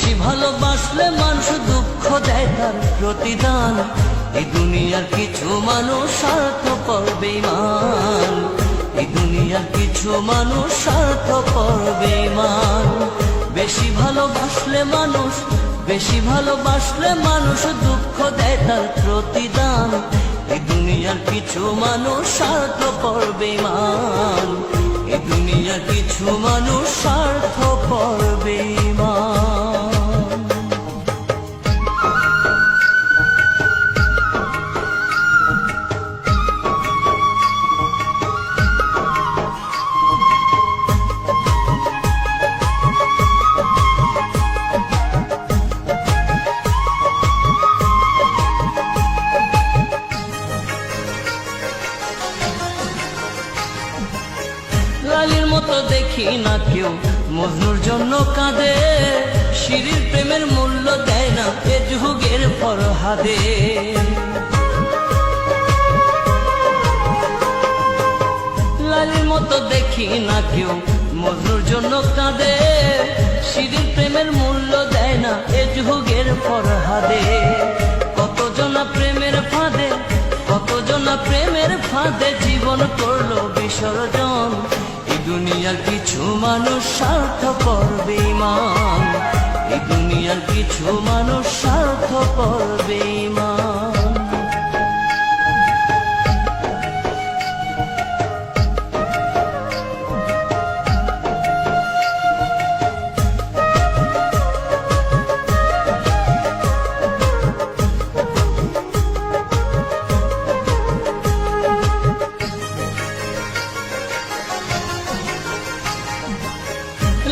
বেশি ভালোবাসলে মানুষ দুঃখ দেয় তার প্রতিদান। এই দুনিয়ার কিছু মানুষ স্বার্থপর বেঈমান, এই দুনিয়ার কিছু মানুষ স্বার্থপর বেঈমান। বেশি ভালোবাসলে মানুষ, বেশি ভালোবাসলে মানুষ দুঃখ দেয় তার প্রতিদান। এই দুনিয়ার কিছু মানুষ স্বার্থপর বেঈমান, এই দুনিয়ার কিছু মানুষ স্বার্থপর বেঈমান। লালির মতো দেখি না কেউ মজনুর জন্য কাঁদে, শিরির প্রেমের মূল্য দেয় না এ যুগের ফরহাদে। লালির মতো দেখি না কেউ মজনুর জন্য কাঁদে, শিরির প্রেমের মূল্য দেয় না এ যুগের ফরহাদে। কতজনা প্রেমের ফাঁদে, কতজনা প্রেমের ফাঁদে জীবন করলো বিসর্জন। এই দুনিয়ার কিছু মানুষ স্বার্থপর বেঈমান, এই দুনিয়ার কিছু মানুষ স্বার্থপর বেঈমান।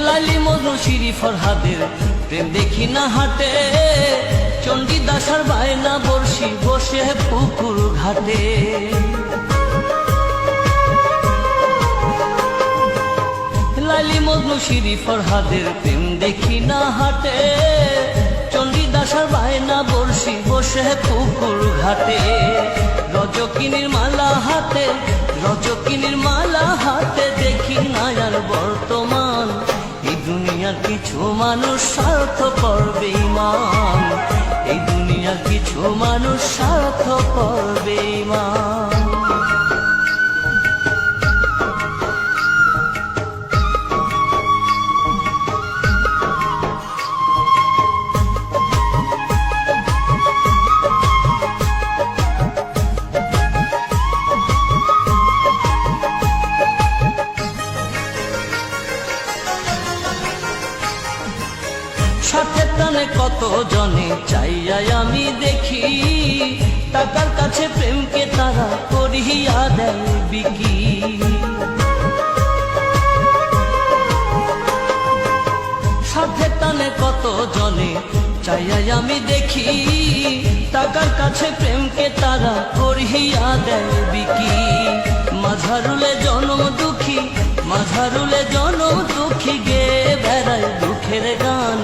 লালি মজনু শিরি ফরহাদের প্রেম দেখি না হাটে, চণ্ডীদাসার বায়না বর্ষি বসে পুকুর ঘাটে। লালি মজনু শিরি ফরহাদের প্রেম দেখি না হাটে, চণ্ডীদাসার বায়না বর্ষি বসে পুকুর ঘাটে। রজকিনীর মালা হাতে, রজকিনীর মালা হাতে দেখি না আর বর্তমান। এই দুনিয়ার কিছু মানুষ স্বার্থপর বেঈমান, এই দুনিয়ার কিছু মানুষ স্বার্থপর বেঈমান। সাথে টানে কত জনে চাইয়াই আমি দেখি, টাকার কাছে প্রেমকে তারা করিয়া দেয় বিকি। সাথে টানে কত জনে চাইয়াই আমি দেখি, টাকার কাছে প্রেমকে তারা করিয়া দেয় বিকি। মাঝারুলে জনম দুঃখী, মাঝারুলে জনম দুঃখী গে বেড়ায় দুঃখের গান।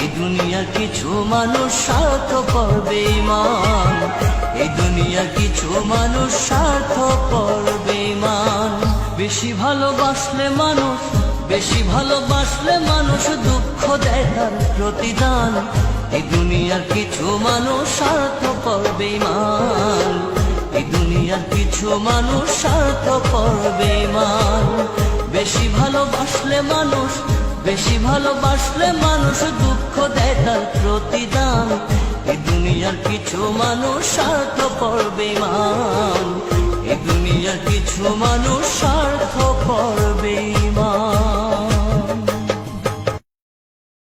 এই দুনিয়ার কিছু মানুষ স্বার্থপর বেঈমান, এই দুনিয়ার কিছু মানুষ স্বার্থপর বেঈমান। বেশি ভালোবাসলে মানুষ, বেশি ভালোবাসলে মানুষ দুঃখ দেয় তার প্রতিদান। এই দুনিয়ার কিছু মানুষ স্বার্থপর বেঈমান, এই দুনিয়ার কিছু মানুষ স্বার্থপর বেঈমান। বেশি ভালোবাসলে মানুষ, বেশি ভালোবাসলে মানুষ দুঃখ দেয় তার প্রতিদান। এই দুনিয়ার কিছু মানুষ স্বার্থপর বেঈমান, এই দুনিয়ার কিছু মানুষ